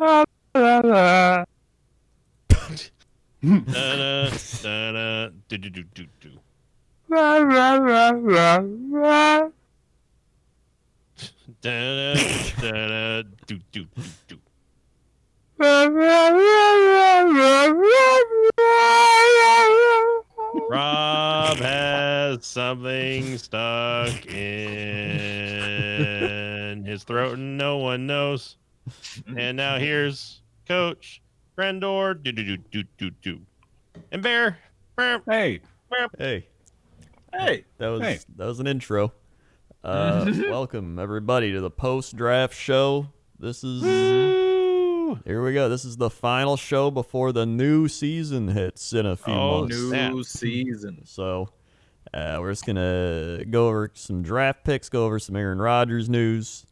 Da-da, da-da, do-do-do-do-do. Da-da, da-da, do-do-do-do. Rob has something stuck in his throat and no one knows. And now here's Coach Grandor. Do-do-do-do-do-do. And Bear. Hey. Hey. Hey. That was an intro. Welcome everybody to the post-draft show. This is here we go. This is the final show before the new season hits in a few months. New season. So we're just gonna go over some draft picks, go over some Aaron Rodgers news,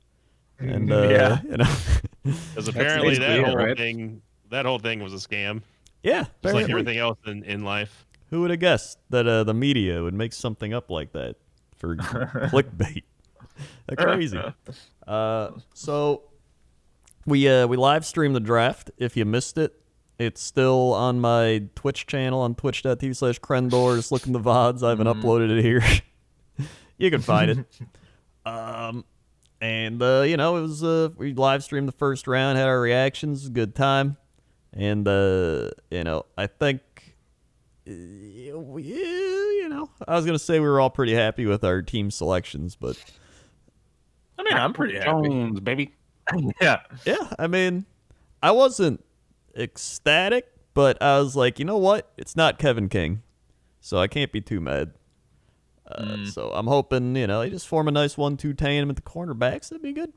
and because apparently that whole thing was a scam. Yeah, just like everything else in life. Who would have guessed that the media would make something up like that for clickbait? That's crazy. So we live streamed the draft. If you missed it, it's still on my Twitch channel on twitch.tv/Crendor. Just look in the VODs. I haven't uploaded it here. You can find it. And it was we live streamed the first round, had our reactions, good time, and I think. I was gonna say we were all pretty happy with our team selections, but I mean, I'm pretty happy. Jones, baby. Yeah. I mean, I wasn't ecstatic, but I was like, you know what? It's not Kevin King, so I can't be too mad. So I'm hoping they just form a nice 1-2 tandem at the cornerbacks. That'd be good.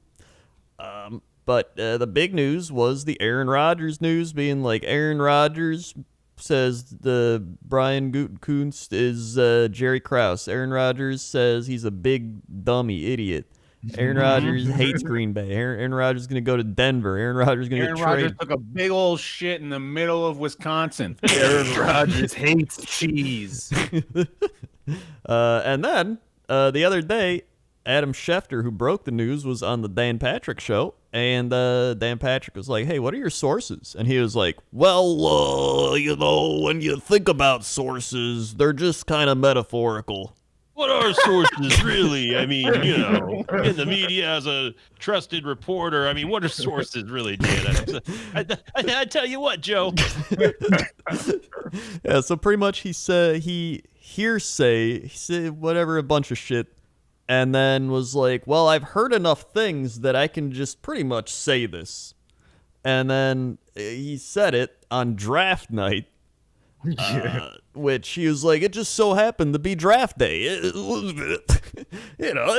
But the big news was the Aaron Rodgers news, being like Aaron Rodgers says the Brian Gutekunst is Jerry Krause. Aaron Rodgers says he's a big dummy idiot. Aaron Rodgers hates Green Bay. Aaron Rodgers is going to go to Denver. Aaron Rodgers is going to get traded. Aaron Rodgers took a big old shit in the middle of Wisconsin. Aaron Rodgers hates cheese. And then the other day, Adam Schefter, who broke the news, was on the Dan Patrick show, and Dan Patrick was like, hey, what are your sources? And he was like, well, when you think about sources, they're just kind of metaphorical. What are sources, really? I mean, in the media as a trusted reporter, I mean, what are sources really, Dan? I tell you what, Joe. Yeah, so pretty much he said he said whatever, a bunch of shit, and then was like, well, I've heard enough things that I can just pretty much say this. And then he said it on draft night, which he was like, it just so happened to be draft day. It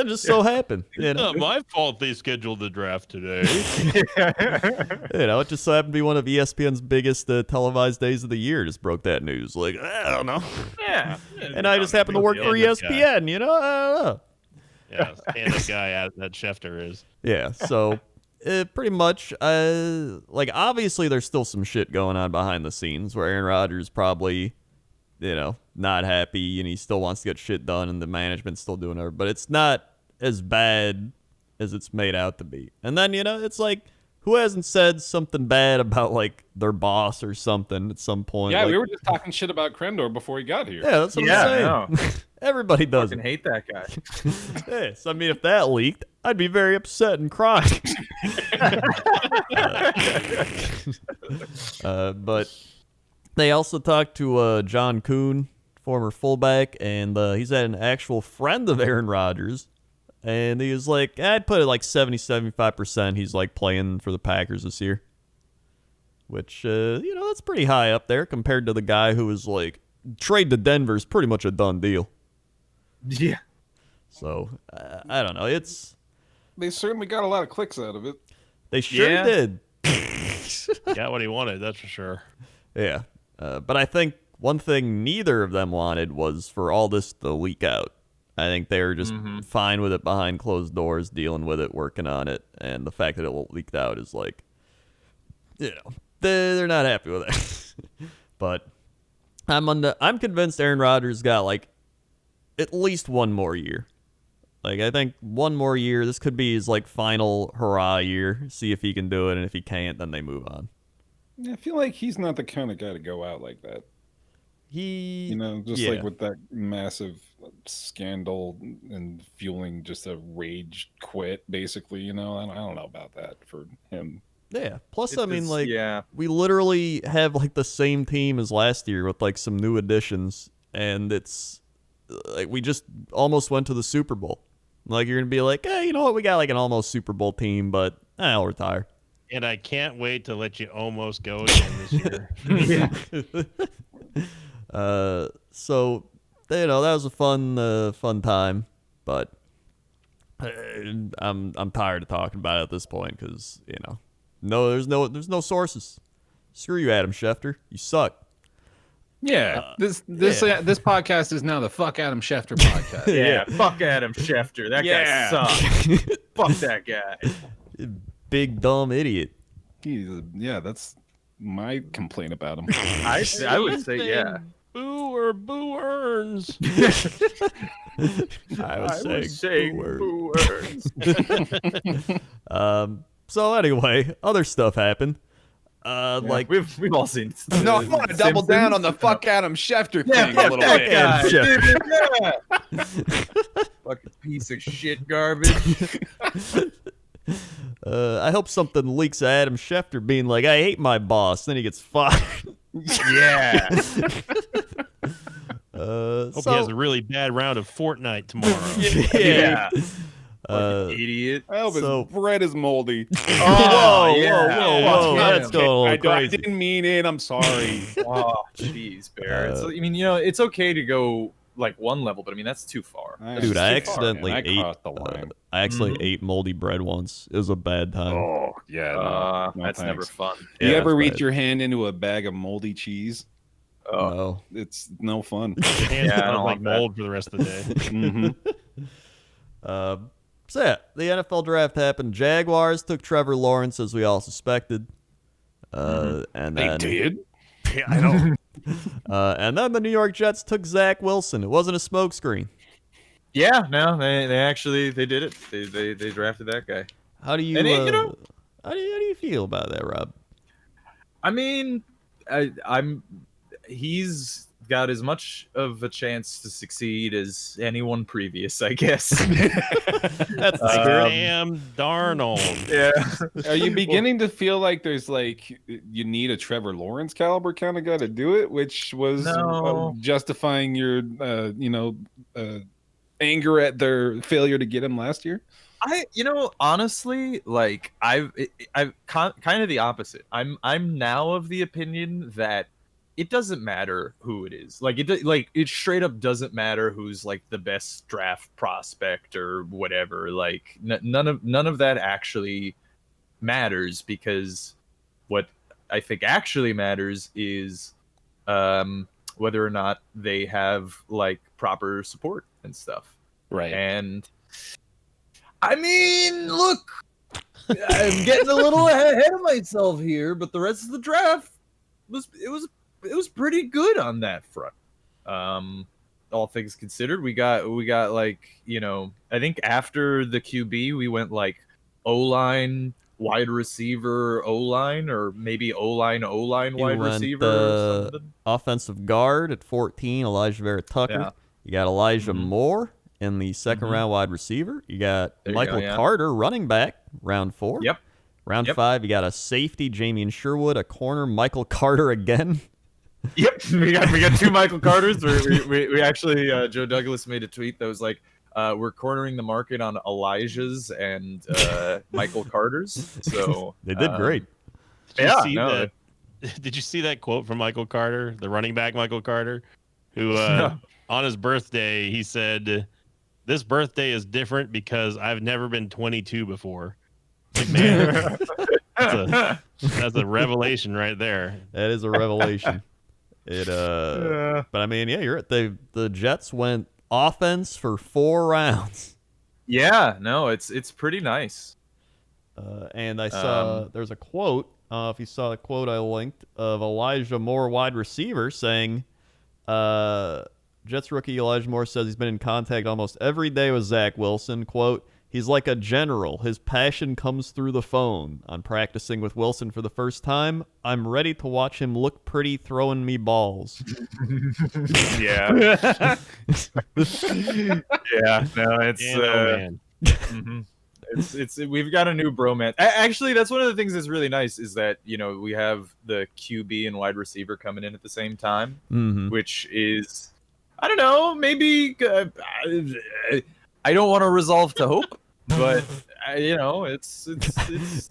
just so happened. Not my fault they scheduled the draft today. It just so happened to be one of ESPN's biggest televised days of the year. Just broke that news. Like, I don't know. Yeah. And I just happened to work for ESPN, I don't know. Yeah, and this guy that Schefter is. Yeah, so pretty much, obviously there's still some shit going on behind the scenes where Aaron Rodgers probably, not happy and he still wants to get shit done and the management's still doing it, but it's not as bad as it's made out to be. And then, it's like, who hasn't said something bad about, their boss or something at some point? Yeah, we were just talking shit about Crendor before he got here. Yeah, that's what I'm saying. Everybody does I hate that guy. Yeah, so I mean, if that leaked, I'd be very upset and crying. But they also talked to John Kuhn, former fullback, and he's an actual friend of Aaron Rodgers. And he was like, I'd put it 70-75% he's playing for the Packers this year. Which, that's pretty high up there compared to the guy who was trade to Denver is pretty much a done deal. Yeah. So, I don't know. They certainly got a lot of clicks out of it. They sure did. Got what he wanted, that's for sure. Yeah. But I think one thing neither of them wanted was for all this to leak out. I think they were just fine with it behind closed doors, dealing with it, working on it. And the fact that it leaked out is they're not happy with it. But I'm convinced Aaron Rodgers got at least one more year. Like, I think one more year, this could be his like final hurrah year. See if he can do it, and if he can't, then they move on. Yeah, I feel like he's not the kind of guy to go out like that. He, Just like with that massive scandal and fueling just a rage quit, basically. I don't know about that for him. Yeah. Plus, It I mean, is- like, yeah. we literally have like the same team as last year with like some new additions, and it's like we just almost went to the Super Bowl. Like, you're gonna be like, hey, you know what? We got like an almost Super Bowl team, but I'll retire. And I can't wait to let you almost go again this year. So that was a fun time, but I'm tired of talking about it at this point because there's no sources. Screw you, Adam Schefter. You suck. Yeah, this podcast is now the Fuck Adam Schefter podcast. Yeah, fuck Adam Schefter. That Yeah. guy sucks. Fuck that guy. Big dumb idiot. That's my complaint about him. I would say, yeah. Boo or boo earns. I was saying boo words. So anyway, other stuff happened. Like we've all seen. No, I want to double down on the Fuck Adam Schefter thing a little that bit. guy. Schefter. Yeah. Fucking piece of shit garbage. I hope something leaks at Adam Schefter being like, I hate my boss. Then he gets fired. Yeah. Hope he has a really bad round of Fortnite tomorrow. Yeah. Idiot. I hope So- his bread is moldy. Oh, whoa, yeah. that's going a little I crazy. didn't mean it. I'm sorry. Oh, jeez, Bear. It's okay to go like one level, but I mean that's too far. Dude, I Too far, accidentally man. I ate. crossed the line. I actually ate moldy bread once. It was a bad time. Oh yeah, no, That's never thanks. fun. You Yeah, ever that's reach bad. your hand into a bag of moldy cheese? Oh, No. It's no fun. Hands Yeah, I smell don't like want that. mold for the rest of the day. Mhm. So yeah, the NFL draft happened. Jaguars took Trevor Lawrence, as we all suspected. And then did. I know. and then the New York Jets took Zach Wilson. It wasn't a smokescreen. yeah. No, they actually did it. They drafted that guy. How do you, And how do you feel about that, Rob? I mean, he's got as much of a chance to succeed as anyone previous, I guess. That's the spirit. Damn Darnold. Yeah. Are you beginning to feel like there's like you need a Trevor Lawrence caliber kind of guy to do it, which was No. justifying your anger at their failure to get him last year? Honestly, like I've kind of the opposite. I'm now of the opinion that it doesn't matter who it is. Like it straight up doesn't matter who's like the best draft prospect or whatever. Like none of that actually matters, because what I think actually matters is whether or not they have like proper support and stuff. Right. And I mean, look, I'm getting a little ahead of myself here, but the rest of the draft was pretty good on that front. All things considered, we got like, I think after the QB we went like O-line, wide receiver, O-line, or maybe O-line, wide went, receiver or something. Offensive guard at 14, Elijah Vera Tucker. Yeah. You got Elijah Moore in the second round wide receiver. You got There you Michael go, yeah. Carter, running back, round 4. Yep. Round Yep. 5, you got a safety, Jamie Sherwood, a corner, Michael Carter again. Yep, we got two Michael Carters. We actually Joe Douglas made a tweet that was like, we're cornering the market on Elijah's and Michael Carter's. So They did great. Did you see that quote from Michael Carter, the running back Michael Carter, who on his birthday he said, "This birthday is different because I've never been 22 before." Like, man, that's a revelation right there. That is a revelation. But I mean, yeah, you're right. The Jets went offense for 4 rounds. Yeah, no, it's pretty nice. And I saw there's a quote. If you saw the quote I linked of Elijah Moore, wide receiver, saying, Jets rookie Elijah Moore says he's been in contact almost every day with Zach Wilson. Quote, he's like a general. His passion comes through the phone. On practicing with Wilson for the first time, I'm ready to watch him look pretty throwing me balls. Yeah. Yeah, no, it's man. mhm. It's we've got a new bromance. Actually, that's one of the things that's really nice is that, you know, we have the QB and wide receiver coming in at the same time, which is, I don't know, maybe I don't want to resolve to hope, but you know, it's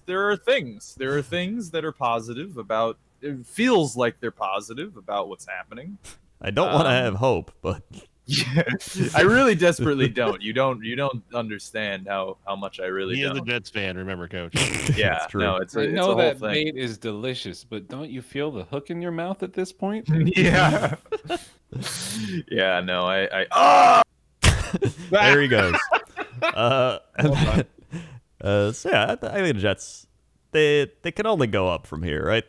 there are things that are positive about. It feels like they're positive about what's happening. I don't want to have hope, but yeah, I really desperately don't. You don't understand how much I really He don't. is a Jets fan, remember, Coach. Yeah, It's true. no, it's I a know whole that thing. bait is delicious, but don't you feel the hook in your mouth at this point? Yeah. Yeah, no, I there he goes. So yeah, I think the Jets, they can only go up from here, right?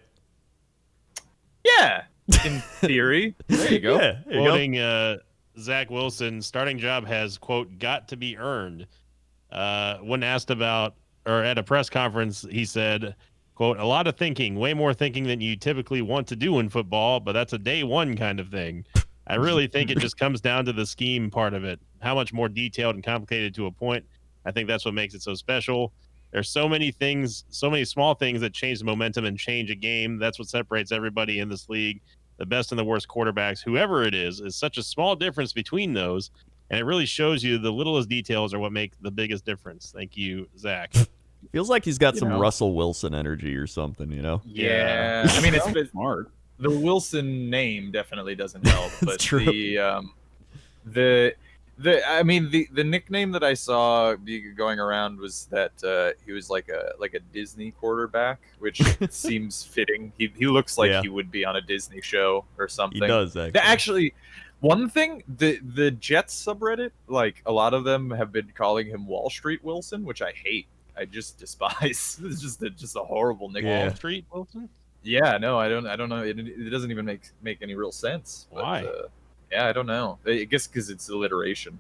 yeah, in theory. There you go. Yeah, there you go. Quoting Zach Wilson, starting job has, quote, got to be earned. When asked about, or at a press conference, he said, quote, a lot of thinking, way more thinking than you typically want to do in football, but that's a day one kind of thing. I really think it just comes down to the scheme part of it. How much more detailed and complicated to a point. I think that's what makes it so special. There's so many things, so many small things that change the momentum and change a game. That's what separates everybody in this league. The best and the worst quarterbacks, whoever it is such a small difference between those. And it really shows you the littlest details are what make the biggest difference. Thank you, Zach. Feels like he's got You some know. Russell Wilson energy or something, you know? Yeah. I mean, it's Smart. the Wilson name definitely doesn't help, but true. the I mean the nickname that I saw going around was that he was like a Disney quarterback, which seems fitting. He looks like Yeah. he would be on a Disney show or something. He does, actually. Actually, one thing, the Jets subreddit, like a lot of them have been calling him Wall Street Wilson, which I hate. I just despise. It's just a horrible nickname. Yeah. Wall Street Wilson? Yeah, no, I don't know. It doesn't even make any real sense. But, Why? Yeah, I don't know. I guess because it's alliteration.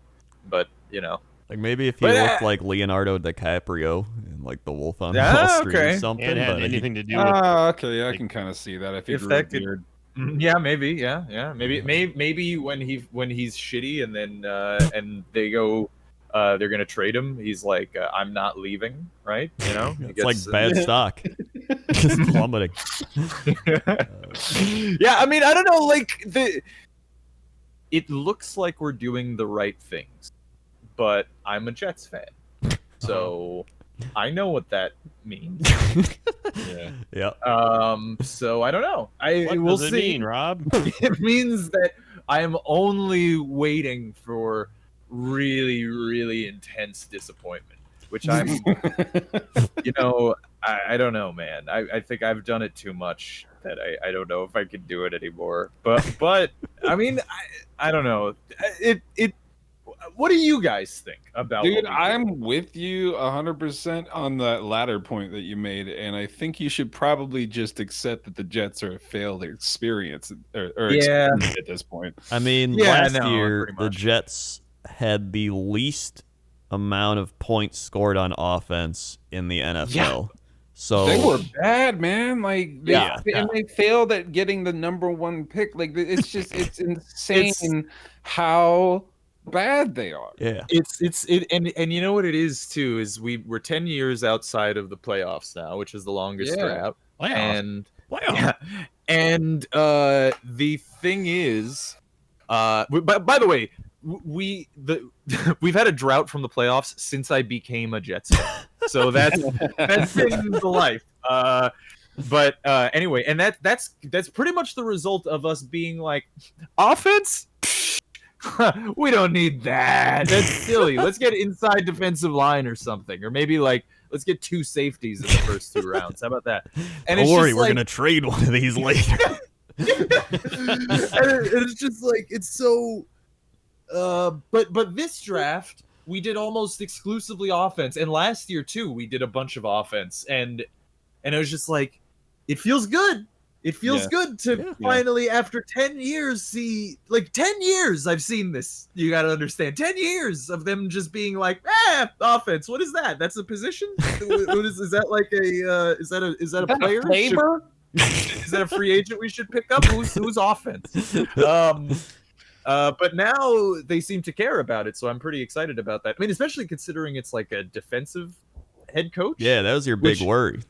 But you know, Like maybe if he But, looked like Leonardo DiCaprio in like The Wolf on Yeah, Wall Street okay. or something. It had but anything to do with Okay, I can kind of see that if he If grew that a could- beard. yeah, maybe, yeah, maybe when he's shitty and then and they go, they're gonna trade him. He's like, I'm not leaving, right? You know, He it's like gets- bad stock. Just plummeting. Yeah, I mean, I don't know, like it looks like we're doing the right things, but I'm a Jets fan, so I know what that means. yeah. Yeah. So I don't know. What We'll does it see. mean, Rob? It means that I am only waiting for really, really intense disappointment, which I'm, you know, I don't know, man. I think I've done it too much that I don't know if I can do it anymore. But I mean, I don't know. What do you guys think about? Dude, what we do? I'm with you 100% on that latter point that you made, and I think you should probably just accept that the Jets are a failed experience or Yeah. experiment at this point. I mean, Yeah, last no, year pretty the much. Jets had the least amount of points scored on offense in the NFL. So They were bad, man. Like, Yeah. and they failed at getting the number 1 pick. Like, it's insane how bad they are. yeah. And you know what it is too is we're 10 years outside of the playoffs now, which is the longest Yeah. drought. Playoffs. And Playoff. yeah, and the thing is, by the way, we've had a drought from the playoffs since I became a Jets fan. So that's been the life. But anyway, and that's pretty much the result of us being like, offense. We don't need that. That's silly. Let's get inside defensive line or something, or maybe like let's get 2 safeties in the first 2 rounds. How about that? And Don't worry, just we're like, gonna trade one of these later. and it's just like it's so. But this draft we did almost exclusively offense, and last year too we did a bunch of offense, and it was just like it feels good. It feels Yeah. good to finally, after 10 years, see, like 10 years I've seen this. You got to understand, 10 years of them just being like, offense. What is that? That's a position? Is that like a is that a player? Flavor? Is that a free agent we should pick up? Who's offense? But now they seem to care about it, so I'm pretty excited about that. I mean, especially considering it's like a defensive head coach. Yeah, that was your big worry.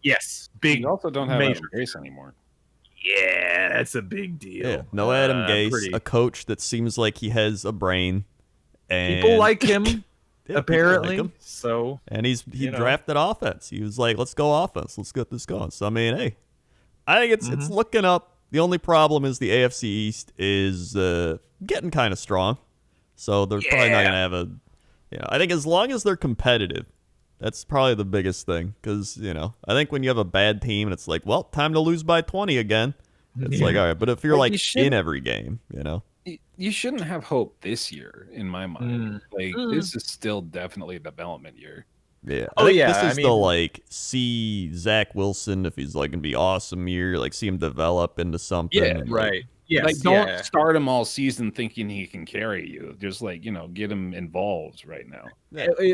Yes, big. You also don't have major. Adam Gase anymore. Yeah, that's a big deal. Yeah, no Adam Gase, a coach that seems like he has a brain, and people like him. Yeah, apparently, like him. So and he drafted offense. He was like, "Let's go offense. Let's get this going." So I mean, hey, I think it's looking up. The only problem is the AFC East is getting kind of strong, so they're probably not gonna have a. I think as long as they're competitive, that's probably the biggest thing. Because I think when you have a bad team and it's like, well, time to lose by 20 again. It's like, all right, but if you're like in every game, you shouldn't have hope this year, in my mind. This is still definitely a development year. Yeah. This is the like see Zach Wilson if he's like gonna be awesome year, like see him develop into something. Yeah, right. Yeah, don't start him all season thinking he can carry you. Just like get him involved right now.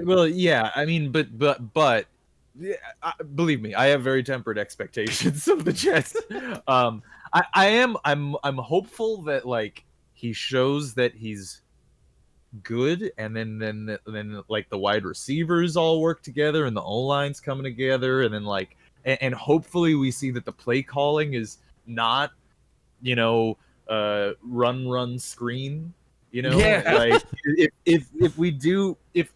Well, yeah. I mean, but believe me, I have very tempered expectations of the Jets. I'm hopeful that like he shows that he's good, and then like the wide receivers all work together and the O-line's coming together, and then like and hopefully we see that the play calling is not run screen, like if we do if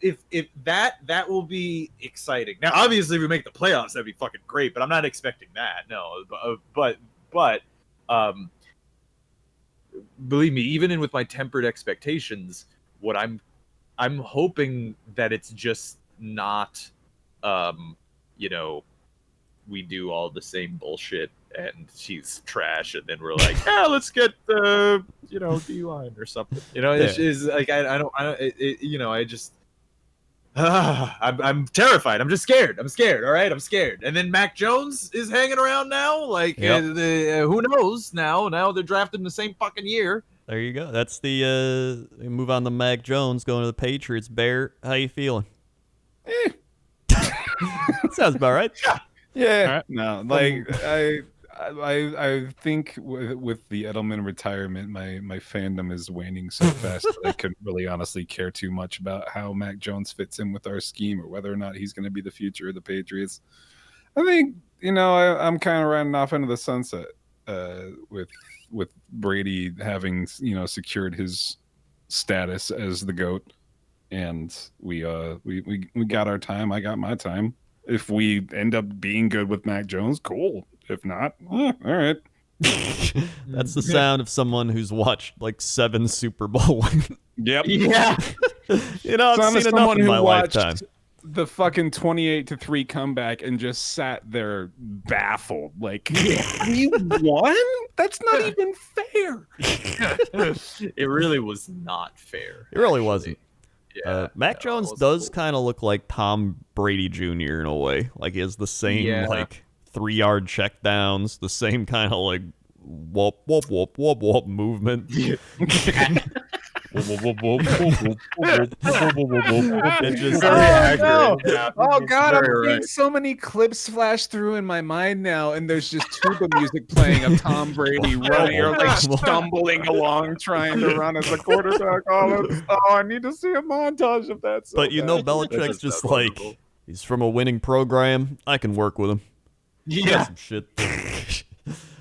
that will be exciting. Now obviously if we make the playoffs that'd be fucking great, but I'm not expecting that. No, but believe me, even with my tempered expectations, what I'm hoping that it's just not we do all the same bullshit and she's trash and then we're like, let's get D-line or something. It's like I'm terrified. I'm just scared. All right, I'm scared. And then Mac Jones is hanging around now. Like, who knows? Now they're drafting the same fucking year. There you go. That's the move on to Mac Jones going to the Patriots. Bear, how you feeling? Sounds about right. Yeah. Right. No, like I think with the Edelman retirement, my fandom is waning so fast that I couldn't really honestly care too much about how Mac Jones fits in with our scheme or whether or not he's going to be the future of the Patriots. I think I'm kind of riding off into the sunset with Brady having secured his status as the GOAT, and we got our time. I got my time. If we end up being good with Mac Jones, cool. If not, all right. That's the sound of someone who's watched like 7 Super Bowl wins. Yep. Yeah. I've seen enough in my lifetime. The fucking 28-3 comeback and just sat there baffled. Like, you won? That's not even fair. It really was not fair. It really wasn't. Yeah, Mac Jones does kind of look like Tom Brady Jr. in a way. Like he has the same like 3-yard checkdowns, the same kind of like whoop whoop whoop whoop whoop movement. Oh god, I'm seeing so many clips flash through in my mind now, and there's just tuba music playing of Tom Brady running or like stumbling along trying to run as a quarterback. I need to see a montage of that. So but Belichick's just like, he's from a winning program. I can work with him. Yeah. Some shit.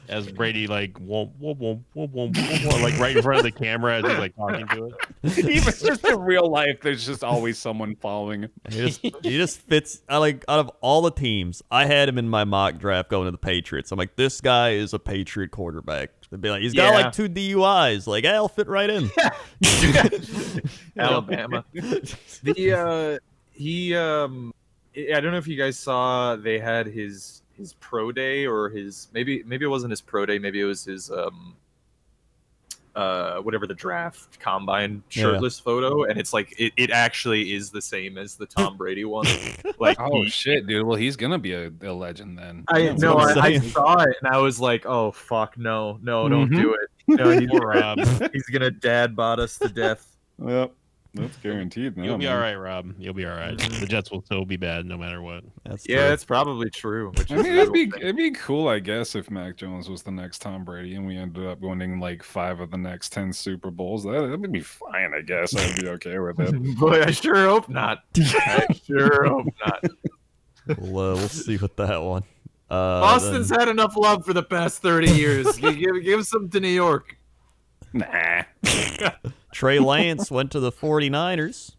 As Brady like whoop, whoop, whoop, whoop, whoop, whoop, like right in front of the camera as he's like talking to it. Even just in real life, there's just always someone following him. He just fits. Out of all the teams, I had him in my mock draft going to the Patriots. I'm like, this guy is a Patriot quarterback. They'd be like, he's got like 2 DUIs. Like, I'll fit right in. Alabama. I don't know if you guys saw, they had his pro day or his maybe it wasn't his pro day, maybe it was his whatever the draft combine shirtless photo, and it's like it actually is the same as the Tom Brady one. Like, Oh shit, dude. Well, he's gonna be a legend then. I know. what I'm I saying. saw it and I was like, "Oh fuck, no, don't Mhm. do it." No, Poor Rob. he's gonna dad bod us to death. Yep, that's guaranteed. Now, You'll be man. all right, Rob. You'll be all right. The Jets will still be bad no matter what. That's Yeah, true. it's probably true. Which I is mean, the it'd be real thing. it'd be cool, I guess, if Mac Jones was the next Tom Brady and we ended up winning like 5 of the next 10 Super Bowls. That would be fine, I guess. I'd be okay with it. Boy, I sure hope not. I sure hope not. We'll see with that one. Boston's had enough love for the past 30 years. Give some to New York. Nah. Trey Lance went to the 49ers.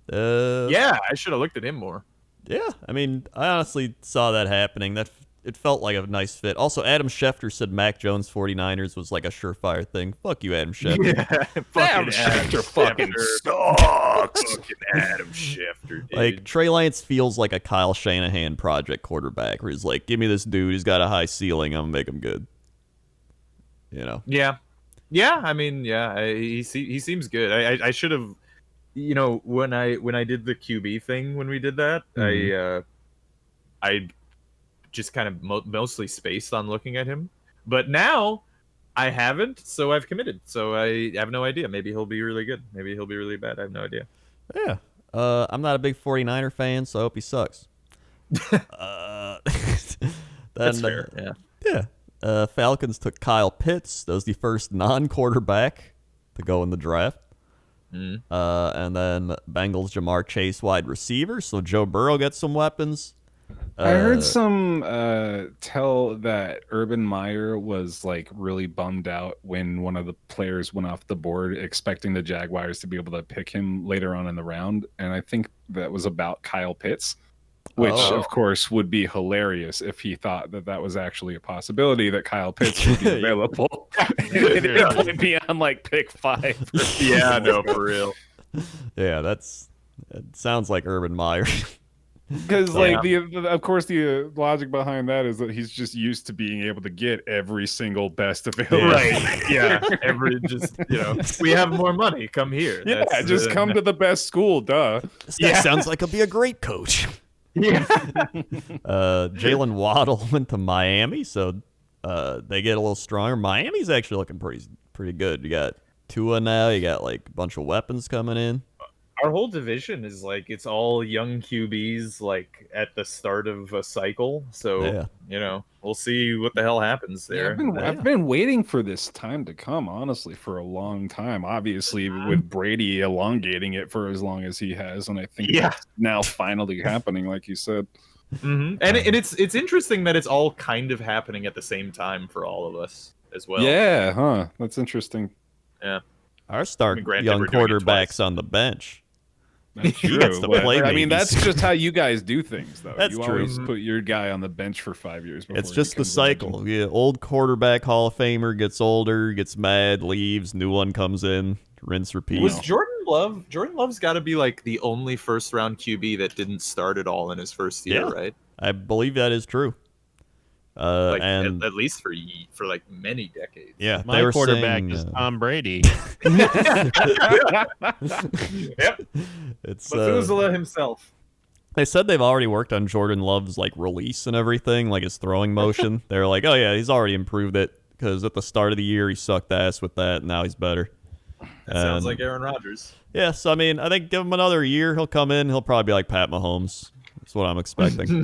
Yeah, I should have looked at him more. Yeah, I mean, I honestly saw that happening. It felt like a nice fit. Also, Adam Schefter said Mac Jones 49ers was like a surefire thing. Fuck you, Adam Schefter. Yeah, Adam Schefter fucking sucks. Fucking Adam Schefter, dude. Like, Trey Lance feels like a Kyle Shanahan project quarterback, where he's like, give me this dude, he's got a high ceiling, I'm gonna make him good. You know? Yeah. I mean, yeah, he seems good. I should have, when I did the QB thing when we did that, I just kind of mostly spaced on looking at him. But now I haven't, so I've committed. So I have no idea. Maybe he'll be really good. Maybe he'll be really bad. I have no idea. Yeah. I'm not a big 49er fan, so I hope he sucks. That's fair. Yeah. Yeah. Falcons took Kyle Pitts. That was the first non-quarterback to go in the draft. And then Bengals Jamar Chase wide receiver, so Joe Burrow gets some weapons. I heard some tell that Urban Meyer was like really bummed out when one of the players went off the board, expecting the Jaguars to be able to pick him later on in the round, and I think that was about Kyle Pitts, which of course would be hilarious if he thought that was actually a possibility that Kyle Pitts would be available. It would be on like pick 5. Yeah, no, for real. Yeah, it sounds like Urban Meyer. Because, of course, the logic behind that is that he's just used to being able to get every single best available. Right. Yeah. We have more money. Come here. Yeah, just come to the best school, duh. This guy sounds like he'll be a great coach. Yeah. Jalen Waddle went to Miami, so they get a little stronger. Miami's actually looking pretty good. You got Tua now. You got like a bunch of weapons coming in. Our whole division is like, it's all young QBs like at the start of a cycle. So, we'll see what the hell happens there. I've been waiting for this time to come, honestly, for a long time. Obviously, with Brady elongating it for as long as he has, and I think that's now finally happening, like you said. Mm-hmm. And it's interesting that it's all kind of happening at the same time for all of us as well. Yeah, huh? That's interesting. Yeah. Our star Granted, young we're doing it quarterback's twice. on the bench. That's true. That's the play I mean, babies. that's just how you guys do things, though. That's you true. always put your guy on the bench for 5 years. Before It's he just the becomes a legend. cycle. Yeah, old quarterback Hall of Famer gets older, gets mad, leaves, new one comes in, rinse, repeat. Was Jordan Love's got to be like the only first round QB that didn't start at all in his first year, right? I believe that is true. And at least for like many decades. yeah, they My were quarterback saying, is Tom Brady. Yep. it's Methuselah himself. they said they've already worked on Jordan Love's like release and everything, like his throwing motion. They're like, oh yeah, he's already improved it because at the start of the year he sucked ass with that, and now he's better. That sounds like Aaron Rodgers. Yeah, so I mean, I think give him another year, he'll come in, he'll probably be like Pat Mahomes. That's what I'm expecting. All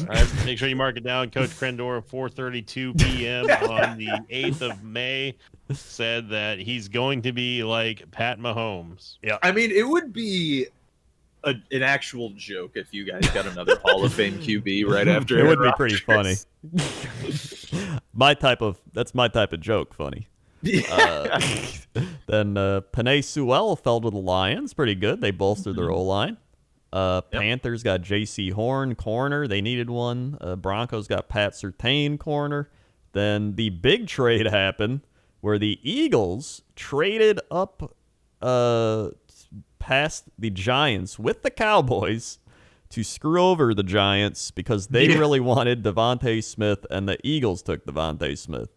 right, make sure you mark it down. Coach Crendor, 4:32 p.m. on the 8th of May, said that he's going to be like Pat Mahomes. Yeah. I mean, it would be an actual joke if you guys got another Hall of Fame QB right after. It would Aaron be pretty Rodgers. funny. That's my type of joke funny. Then Penei Sewell fell to the Lions. Pretty good. They bolstered their O-line. Panthers got J.C. Horn, corner. They needed one. Broncos got Pat Surtain, corner. Then the big trade happened where the Eagles traded up past the Giants with the Cowboys to screw over the Giants because they really wanted Devontae Smith, and the Eagles took Devontae Smith.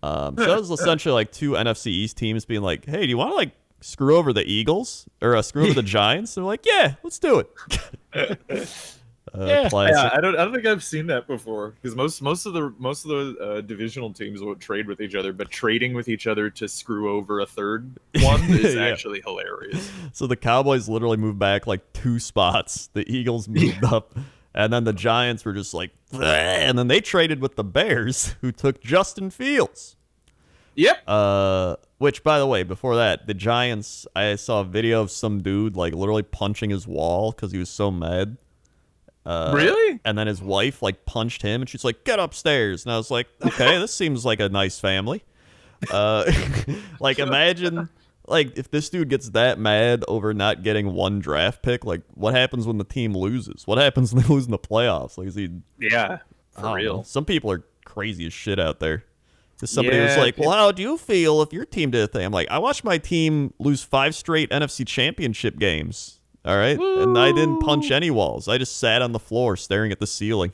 So that was essentially like two NFC East teams being like, "Hey, do you want to like screw over the Eagles or screw over the Giants?" And they're like, "Yeah, let's do it." Yeah. Classic. I don't think I've seen that before because most of the divisional teams won't trade with each other, but trading with each other to screw over a third one is Yeah. actually hilarious. So the Cowboys literally moved back like 2 spots. The Eagles moved up, and then the Giants were just like, "Bleh," and then they traded with the Bears, who took Justin Fields. Yep. Which, by the way, before that, the Giants, I saw a video of some dude like literally punching his wall because he was so mad. Really? And then his wife like punched him, and she's like, "Get upstairs." And I was like, "Okay, this seems like a nice family." Like, imagine like if this dude gets that mad over not getting one draft pick, like what happens when the team loses? What happens when they lose in the playoffs? Like, is he? Yeah. I For don't real. know. Some people are crazy as shit out there. Because somebody was Yeah, like, "Well, how do you feel if your team did a thing?" I'm like, "I watched my team lose 5 straight NFC Championship games. All right, and I didn't punch any walls. I just sat on the floor staring at the ceiling."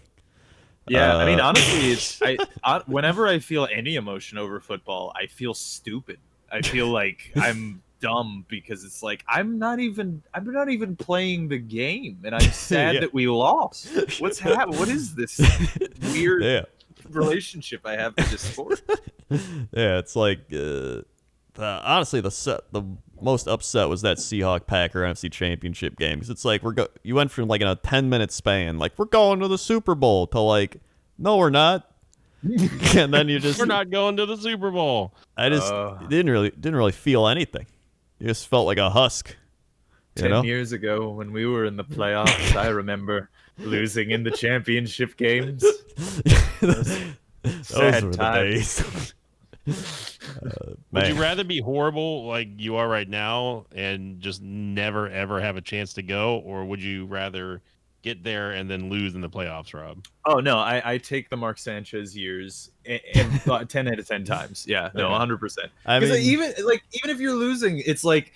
Yeah, I mean, honestly, it's whenever I feel any emotion over football, I feel stupid. I feel like I'm dumb because it's like I'm not even playing the game, and I'm sad Yeah. that we lost. What's happening? What is this weird Yeah, relationship I have with this sport? yeah. It's like, honestly, the most upset was that Seahawk Packer NFC Championship game because it's like you went from like in a 10-minute span, like we're going to the Super Bowl to like, no, we're not. And then you just We're not going to the Super Bowl. I just didn't really feel anything. You just felt like a husk. You 10 know? years ago, when we were in the playoffs, I remember losing in the championship games. Those Sad were the times. days. Would you Man. rather be horrible like you are right now and just never ever have a chance to go, or would you rather get there and then lose in the playoffs, Rob? Oh no, I take the Mark Sanchez years and 10 out of 10 times. Yeah, no, 100%. I Because mean, even if you're losing, it's like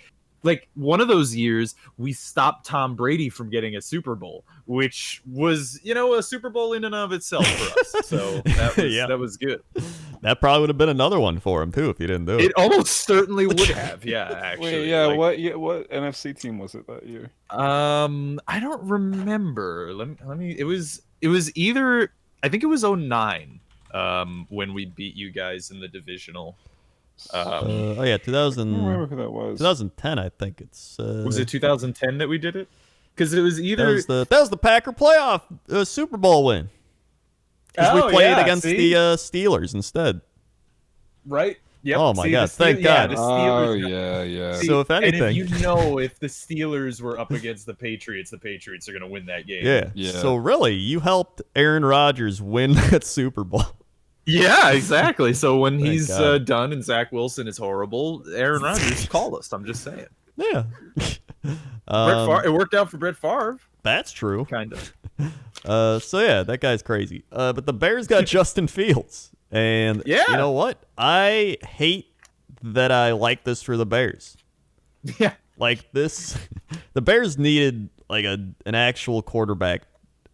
one of those years we stopped Tom Brady from getting a Super Bowl, which was a Super Bowl in and of itself for us. So that was Yeah. that was good. that probably would have been another one for him too if he didn't do it. It almost certainly would have. Yeah, actually. Wait, yeah, Like, what NFC team was it that year? I don't remember. Let me. It was either, I think it was 09 when we beat you guys in the divisional. Oh yeah, I don't remember who that was. 2010, I think it's. Was it 2010 that we did it? Because it was That either. was the Packer playoff Super Bowl win. Because we played against the Steelers instead. Right. Yep. Oh my God, thank God. the Oh Steelers. yeah. So if anything, and if the Steelers were up against the Patriots are going to win that game. yeah. Yeah. So really, you helped Aaron Rodgers win that Super Bowl. Yeah, exactly. So when Thank he's God. done and Zach Wilson is horrible, Aaron Rodgers call us. I'm just saying. Yeah. Brett Favre, it worked out for Brett Favre, That's true. kind of. So yeah, that guy's crazy. But the Bears got Justin Fields, and Yeah. you know what? I hate that I like this for the Bears. Yeah. Like this, the Bears needed like an actual quarterback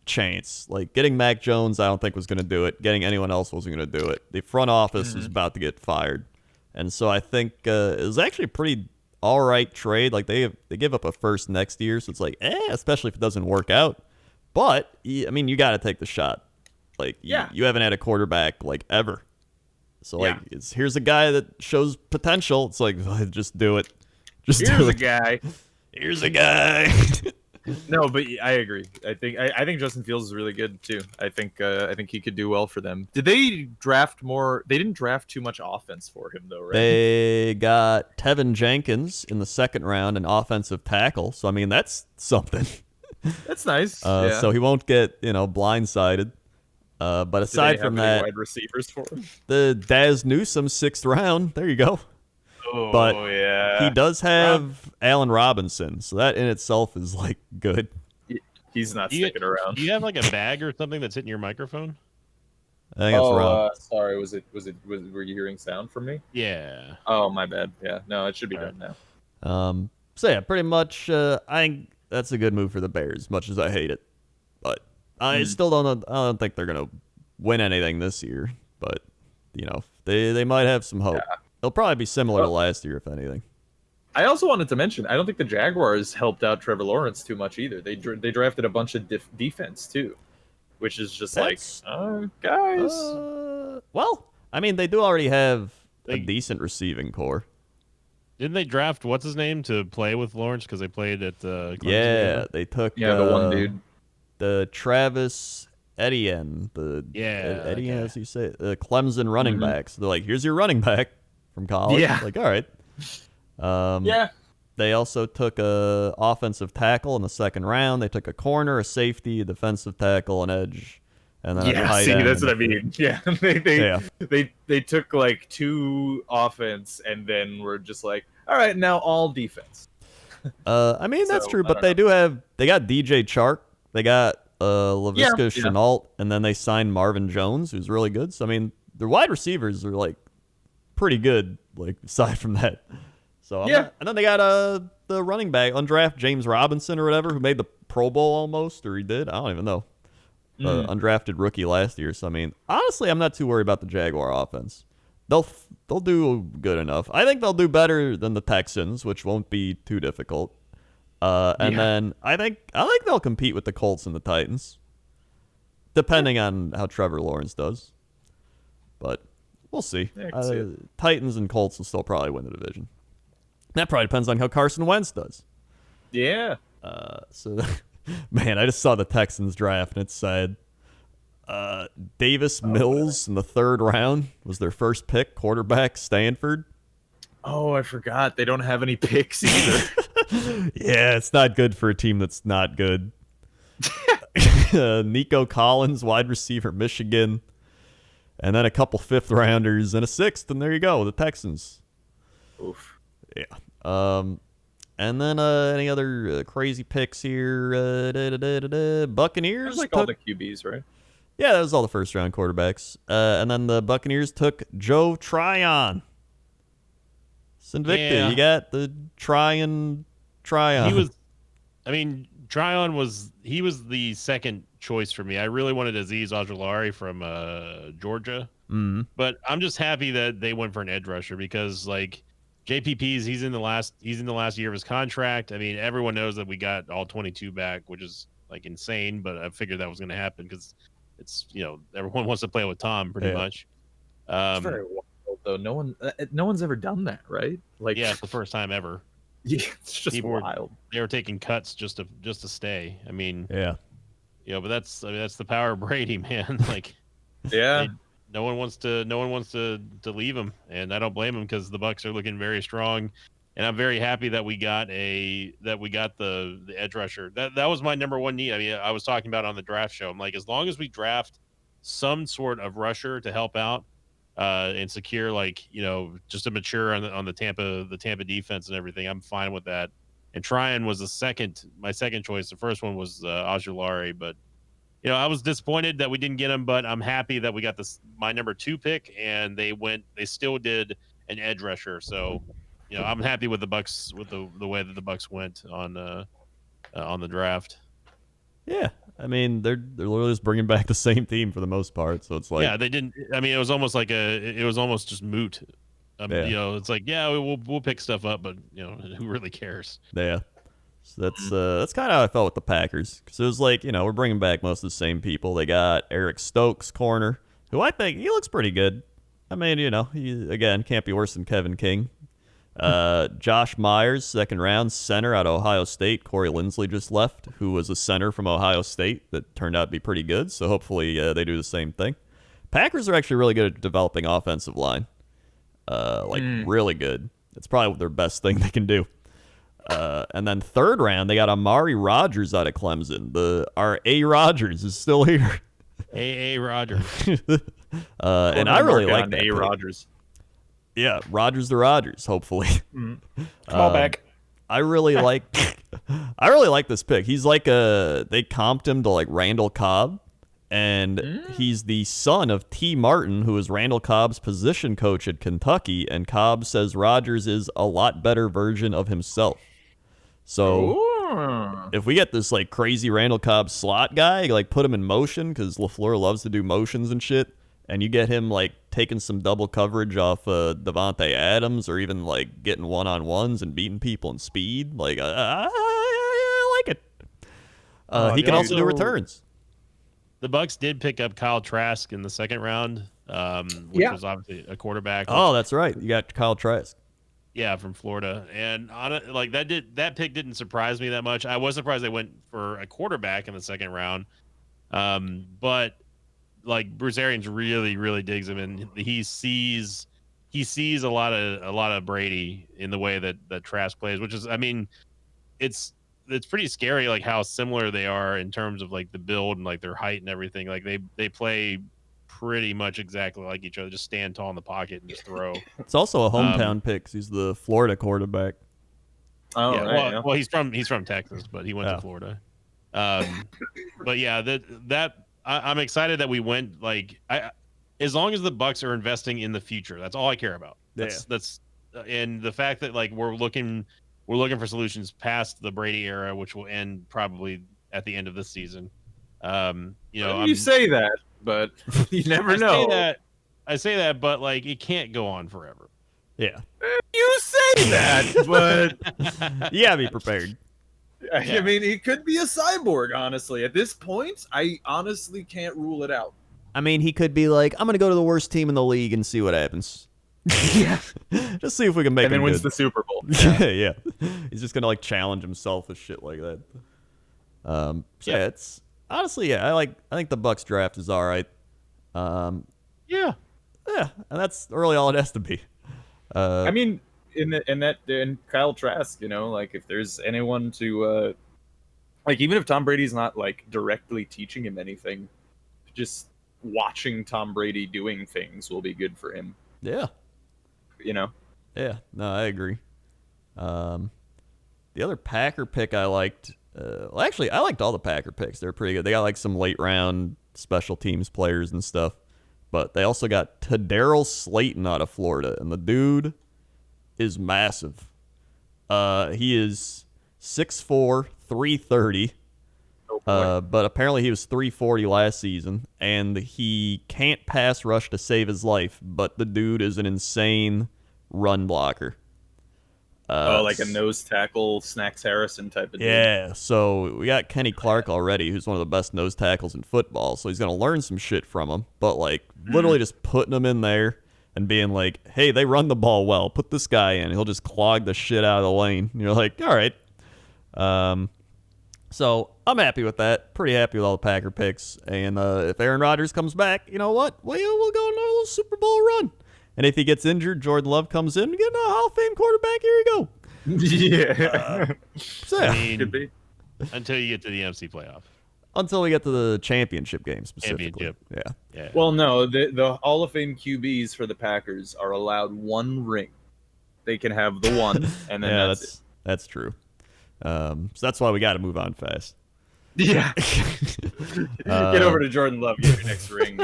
chance. Like getting Mac Jones, I don't think was going to do it. Getting anyone else wasn't going to do it. The front office was about to get fired, and so I think it was actually a pretty all right trade. Like they give up a first next year, so it's like, especially if it doesn't work out. But I mean, you got to take the shot. Like, Yeah. you haven't had a quarterback like ever. So like, Yeah. here's a guy that shows potential. It's like, just do it. Just Here's do a it. guy. Here's a guy. No, but I agree. I think Justin Fields is really good too. I think he could do well for them. Did they draft more? They didn't draft too much offense for him though, right? They got Tevin Jenkins in the second round, an offensive tackle. So I mean, that's something. That's nice. Yeah. So he won't get blindsided. But Do they aside have from any that, wide receivers for him. the Daz Newsome 6th round. There you go. Oh But yeah. He does have Allen Robinson, so that in itself is like good. He's not Do you- sticking around. Do you have like a bag or something that's hitting your microphone? I think it's Rob. Sorry. Were you hearing sound from me? Yeah. Oh, my bad. Yeah. No, it should be done now. So yeah, pretty much. I think that's a good move for the Bears, much as I hate it. But I still don't. I don't think they're gonna win anything this year. But they might have some hope. It'll probably be similar to last year, if anything. I also wanted to mention, I don't think the Jaguars helped out Trevor Lawrence too much either. They drafted a bunch of defense too, which is just guys. Well, I mean, they do already have a decent receiving core. Didn't they draft what's his name to play with Lawrence because they played at Clemson together? They took the one dude, the Travis Etienne, Etienne, as you say, the Clemson running back. So they're like, here's your running back from college. Yeah. Like, all right. They also took a offensive tackle in the second round. They took a corner, a safety, a defensive tackle, an edge, and then a tight end. That's what I mean. Yeah, they took like 2 offense and then were just like, all right, now all defense. I mean, that's true, but they got DJ Chark, they got Laviska Shenault, and then they signed Marvin Jones, who's really good. So I mean, their wide receivers are like pretty good. Like aside from that. So and then they got the running back, undrafted James Robinson or whatever, who made the Pro Bowl almost, or he did. I don't even know. Undrafted rookie last year. So I mean, honestly, I'm not too worried about the Jaguar offense. They'll do good enough. I think they'll do better than the Texans, which won't be too difficult. Then I think they'll compete with the Colts and the Titans, depending on how Trevor Lawrence does. But we'll see. Titans and Colts will still probably win the division. That probably depends on how Carson Wentz does. Yeah. Man, I just saw the Texans draft, and it said Davis Mills in the 3rd round was their first pick, quarterback, Stanford. Oh, I forgot. They don't have any picks either. Yeah, it's not good for a team that's not good. Nico Collins, wide receiver, Michigan. And then a couple 5th rounders and a 6th, and there you go, the Texans. Oof. Yeah. And then any other crazy picks here? Buccaneers. Like all the QBs, right? Yeah, that was all the 1st-round quarterbacks. And then the Buccaneers took Joe Tryon. Sinvicta, you got the Tryon. Tryon was the second choice for me. I really wanted Azeez Ojulari from Georgia, but I'm just happy that they went for an edge rusher because like JPP's he's in the last year of his contract. I mean, everyone knows that we got all 22 back, which is like insane, but I figured that was going to happen because it's everyone wants to play with Tom pretty much. It's very wild, though. No one's ever done that, right? Like, yeah, it's the first time ever. Yeah, it's just wild. They were taking cuts just to stay. I mean, yeah, but that's the power of Brady, man. Like, no one wants to leave him, and I don't blame him because the Bucs are looking very strong, and I'm very happy that we got the edge rusher. That was my number one need. I mean, I was talking about on the draft show. I'm like, as long as we draft some sort of rusher to help out and secure, like just to mature on the Tampa defense and everything, I'm fine with that. And Tryon was my second choice. The first one was Ojulari, but I was disappointed that we didn't get him, but I'm happy that we got my number 2 pick, and they still did an edge rusher. So, I'm happy with the Bucs, with the way that the Bucs went on the draft. Yeah, I mean they're literally just bringing back the same team for the most part. So it's like they didn't. I mean, it was almost like it was almost just moot. It's like we'll pick stuff up, but who really cares? Yeah. So that's kind of how I felt with the Packers, because it was like we're bringing back most of the same people. They got Eric Stokes, corner, who I think he looks pretty good. I mean, he again can't be worse than Kevin King. Josh Myers, 2nd round, center out of Ohio State. Corey Linsley just left, who was a center from Ohio State that turned out to be pretty good. So hopefully they do the same thing. Packers are actually really good at developing offensive line, really good. It's probably their best thing they can do. And then 3rd round, they got Amari Rodgers out of Clemson. Our A. Rodgers is still here. A. Rodgers. And I really like that. A. Rodgers. Yeah, Rodgers to Rodgers, hopefully. Come on back. I really like this pick. He's like they comped him to like Randall Cobb, and he's the son of T. Martin, who is Randall Cobb's position coach at Kentucky, and Cobb says Rodgers is a lot better version of himself. So if we get this like crazy Randall Cobb slot guy, like put him in motion, because LaFleur loves to do motions and shit, and you get him like taking some double coverage off Devontae Adams, or even like getting one-on-ones and beating people in speed, like I like it. He can also do returns. The Bucs did pick up Kyle Trask in the second round, which was obviously a quarterback. Oh, that's right. You got Kyle Trask. Yeah, from Florida, and like that pick didn't surprise me that much. I was surprised they went for a quarterback in the second round, but like Bruce Arians really, really digs him, and he sees a lot of Brady in the way that Trask plays, which is, I mean, it's pretty scary, like how similar they are in terms of like the build and like their height and everything. Like they play pretty much exactly like each other, just stand tall in the pocket and just throw. It's also a hometown pick. 'Cause he's the Florida quarterback. Oh, yeah, right, well, he's from Texas, but he went to Florida. But yeah, I'm excited that we went, like, as long as the Bucs are investing in the future, that's all I care about. That's and the fact that like we're looking for solutions past the Brady era, which will end probably at the end of this season. You say that, but you never know. I say that, but like it can't go on forever. Yeah. You say that, but you gotta be prepared. I mean, he could be a cyborg, honestly. At this point, I honestly can't rule it out. I mean, he could be like, I'm going to go to the worst team in the league and see what happens. Yeah. Just see if we can make him and then wins good. the Super Bowl. Yeah. He's just going to like challenge himself with shit like that. Yeah, it's honestly, I think the Bucs draft is all right. Yeah, and that's really all it has to be. I mean, in Kyle Trask, like if there's anyone to, like even if Tom Brady's not like directly teaching him anything, just watching Tom Brady doing things will be good for him. Yeah. Yeah. No, I agree. The other Packer pick I liked. Well, actually, I liked all the Packer picks. They're pretty good. They got like some late round special teams players and stuff. But they also got Tadarius Slayton out of Florida, and the dude is massive. He is 6'4", 330. But apparently he was 340 last season, and he can't pass rush to save his life, but the dude is an insane run blocker. Like a nose tackle, Snacks Harrison type of dude. Yeah, so we got Kenny Clark already, who's one of the best nose tackles in football, so he's going to learn some shit from him, but like literally just putting him in there and being like, hey, they run the ball well, put this guy in, he'll just clog the shit out of the lane. And you're like, all right. So I'm happy with that. Pretty happy with all the Packer picks. And if Aaron Rodgers comes back, you know what? We'll go on a little Super Bowl run. And if he gets injured, Jordan Love comes in and get a Hall of Fame quarterback. Here we go. Yeah. I mean, could be. Until you get to the NFC playoff. Until we get to the championship game specifically. Yeah. Well, no, the Hall of Fame QBs for the Packers are allowed one ring. They can have the one, and then that's true. So that's why we got to move on fast. Yeah. Get over to Jordan Love, get your next ring,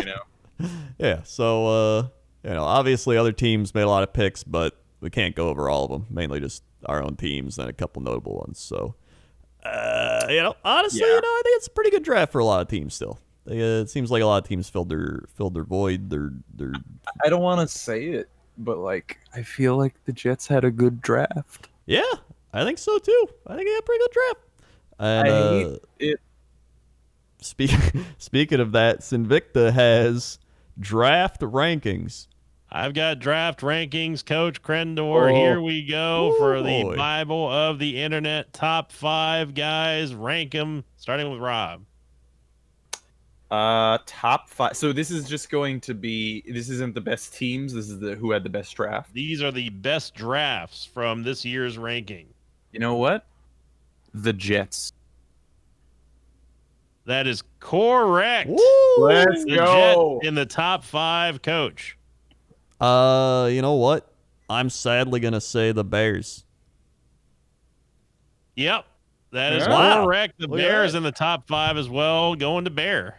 Yeah, so, obviously other teams made a lot of picks, but we can't go over all of them. Mainly just our own teams and a couple notable ones. So, honestly, I think it's a pretty good draft for a lot of teams still. It seems like a lot of teams filled their void. Their I don't want to say it, but like I feel like the Jets had a good draft. Yeah, I think so too. I think they had a pretty good draft. And I hate it. Speaking of that, Sinvicta has draft rankings. I've got draft rankings, Coach Krendor. Here we go for the Bible of the Internet. Top 5 guys. Rank them, starting with Rob. Top 5. So this is just going to be. This isn't the best teams. This is who had the best draft. These are the best drafts from this year's ranking. You know what? The Jets. That is correct. Woo! Let's the go. Jets in the top 5, Coach. You know what? I'm sadly gonna say the Bears. Yep, that is Wow. correct. The Look at Bears that. in the top 5 as well, going to Bear.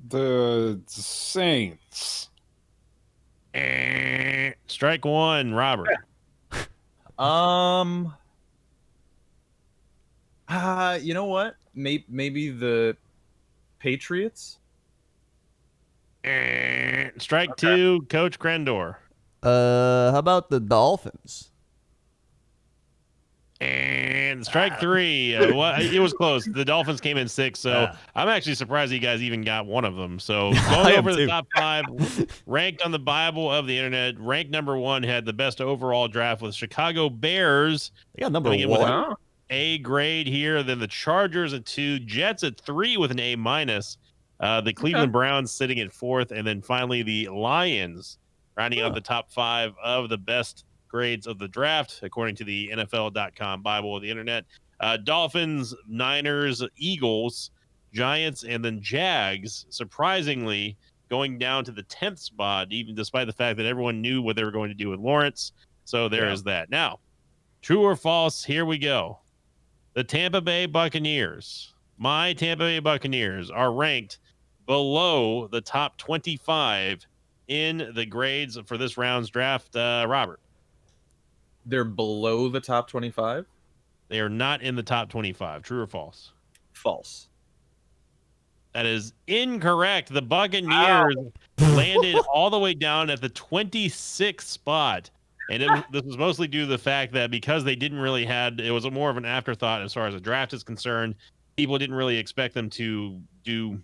The Saints. Strike one, Robert. You know what? Maybe the Patriots. Strike two, Coach Crendor. How about the Dolphins? And strike three. It was close. The Dolphins came in 6th, so I'm actually surprised you guys even got one of them. So going over the top 5, ranked on the Bible of the internet, ranked number 1, had the best overall draft with Chicago Bears. They got number 1. A grade here. Then the Chargers at 2, Jets at 3 with an A-. The Cleveland Browns sitting at 4th, and then finally the Lions rounding out the top 5 of the best grades of the draft, according to the NFL.com Bible of the internet. Dolphins, Niners, Eagles, Giants, and then Jags, surprisingly, going down to the 10th spot, even despite the fact that everyone knew what they were going to do with Lawrence. So there is that. Now, true or false, here we go. The Tampa Bay Buccaneers, my Tampa Bay Buccaneers, are ranked below the top 25 in the grades for this round's draft. Robert? They're below the top 25? They are not in the top 25. True or false? False. That is incorrect. The Buccaneers landed all the way down at the 26th spot. And this was mostly due to the fact that because they didn't really it was more of an afterthought as far as the draft is concerned. People didn't really expect them to do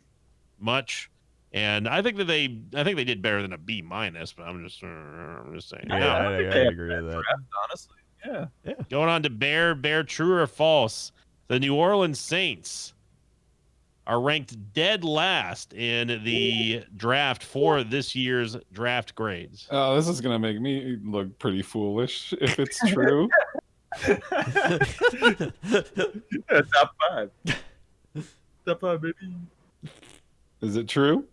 much. And I think they did better than a B-, but I'm just saying. Yeah, I agree with that. Honestly, yeah. Going on to Bear, true or false? The New Orleans Saints are ranked dead last in the draft for this year's draft grades. Oh, this is gonna make me look pretty foolish if it's true. Top 5. Top 5, baby. Is it true?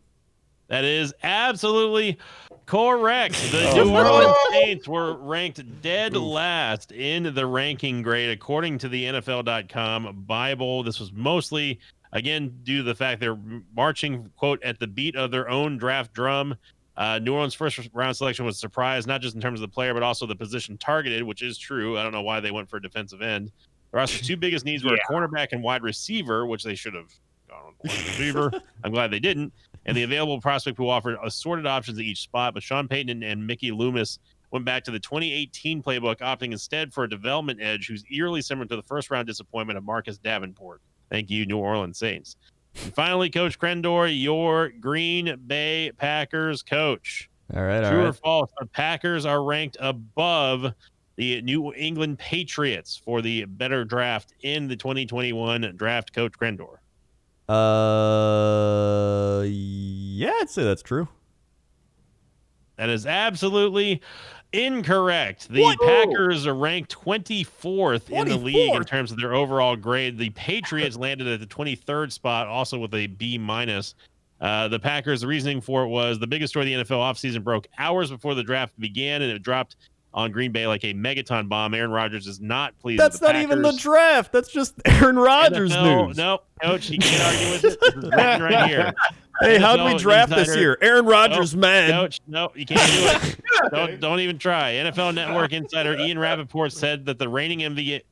That is absolutely correct. The New Orleans Saints were ranked dead last in the ranking grade, according to the NFL.com Bible. This was mostly, again, due to the fact they're marching, quote, at the beat of their own draft drum. New Orleans' first round selection was a surprise, not just in terms of the player, but also the position targeted, which is true. I don't know why they went for a defensive end. The Roster's 2 biggest needs were a cornerback and wide receiver, which they should have gone on wide receiver. I'm glad they didn't. And the available prospect pool offered assorted options at each spot, but Sean Payton and Mickey Loomis went back to the 2018 playbook, opting instead for a development edge who's eerily similar to the first-round disappointment of Marcus Davenport. Thank you, New Orleans Saints. And finally, Coach Crendor, your Green Bay Packers coach. All right, True or false? The Packers are ranked above the New England Patriots for the better draft in the 2021 draft, Coach Crendor. Yeah, I'd say that's true. That is absolutely incorrect. The Packers are ranked 24th in the league in terms of their overall grade. The Patriots landed at the 23rd spot, also with a B-. The Packers, the reasoning for it was the biggest story of the NFL offseason broke hours before the draft began, and it dropped on Green Bay like a megaton bomb. Aaron Rodgers is not pleased with the Packers. That's not even the draft. That's just Aaron Rodgers news. No, Coach, he can't argue with it. This is written right here. Hey, how do we draft this year? Aaron Rodgers, man. Coach, no, you can't do it. Don't even try. NFL Network insider Ian Rappaport said that the reigning NFL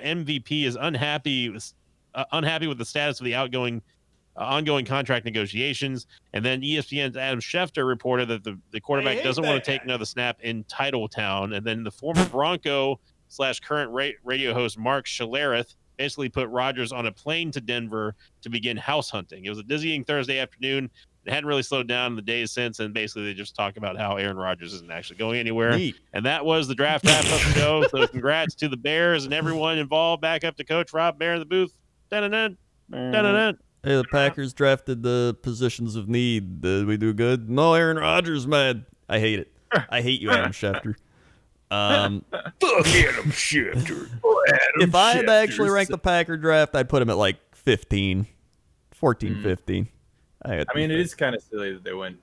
MVP is unhappy with the status of the ongoing contract negotiations. And then ESPN's Adam Schefter reported that the quarterback doesn't want to take another snap in Titletown. And then the former Bronco / current radio host Mark Schlereth basically put Rodgers on a plane to Denver to begin house hunting. It was a dizzying Thursday afternoon. It hadn't really slowed down in the days since, and basically they just talk about how Aaron Rodgers isn't actually going anywhere. Neat. And that was the draft wrap up show. So congrats to the Bears and everyone involved. Back up to Coach Rob Bear in the booth. Dun-dun-dun. Dun-dun-dun. Hey, the Packers drafted the positions of need. Did we do good? No, Aaron Rodgers, man. I hate it. I hate you, Adam Schefter. Fuck Adam Schefter. If I had to actually rank the Packer draft, I'd put him at like 15, 14, 15. I mean, it is kind of silly that they went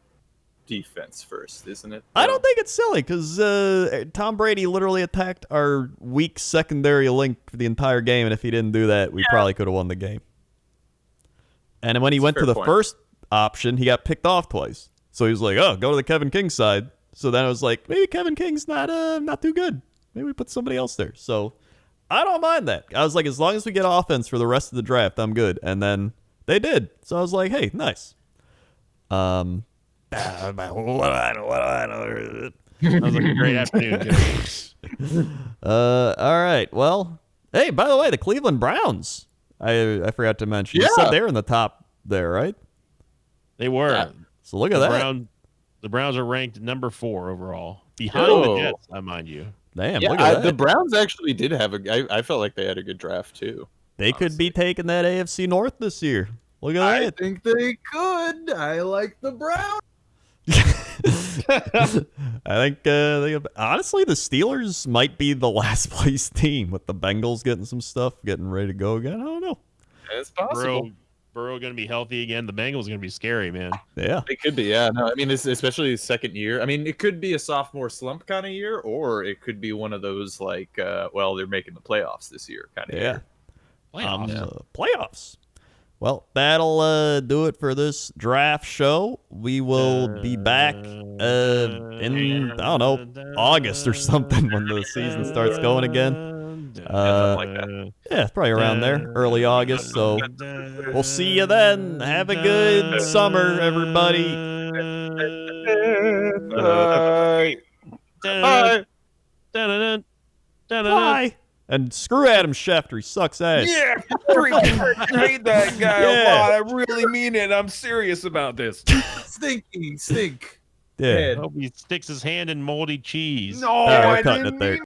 defense first, isn't it? I don't think it's silly because Tom Brady literally attacked our weak secondary link for the entire game, and if he didn't do that, we probably could have won the game. And when he went to the first option, he got picked off twice. So he was like, oh, go to the Kevin King side. So then I was like, maybe Kevin King's not too good. Maybe we put somebody else there. So I don't mind that. I was like, as long as we get offense for the rest of the draft, I'm good. And then they did. So I was like, hey, nice. Bad That was like a great afternoon. Guys. All right. Well, hey, by the way, the Cleveland Browns. I forgot to mention. You said they're in the top there, right? They were. So look at that. The Browns are ranked number 4 overall, behind the Jets. I mind you. Damn, look at that. The Browns actually did have I felt like they had a good draft too. They could be taking that AFC North this year. Look at I that. think they could. I like the Browns. I think honestly, the Steelers might be the last place team with the Bengals getting some stuff, getting ready to go again. I don't know. It's possible. Burrow going to be healthy again. The Bengals going to be scary, man. Yeah, it could be. Yeah, no, I mean, especially his second year. I mean, it could be a sophomore slump kind of year, or it could be one of those like, well, they're making the playoffs this year kind of year. Playoffs. Well, that'll do it for this draft show. We will be back in, I don't know, August or something when the season starts going again. Something like that. Yeah, it's probably around there, early August. So we'll see you then. Have a good summer, everybody. Bye. Bye. And screw Adam Schefter. He sucks ass. Yeah, freaking hate that guy a lot. I really mean it. I'm serious about this. Stink. Yeah. I hope he sticks his hand in moldy cheese. No, We're I cutting didn't it there. mean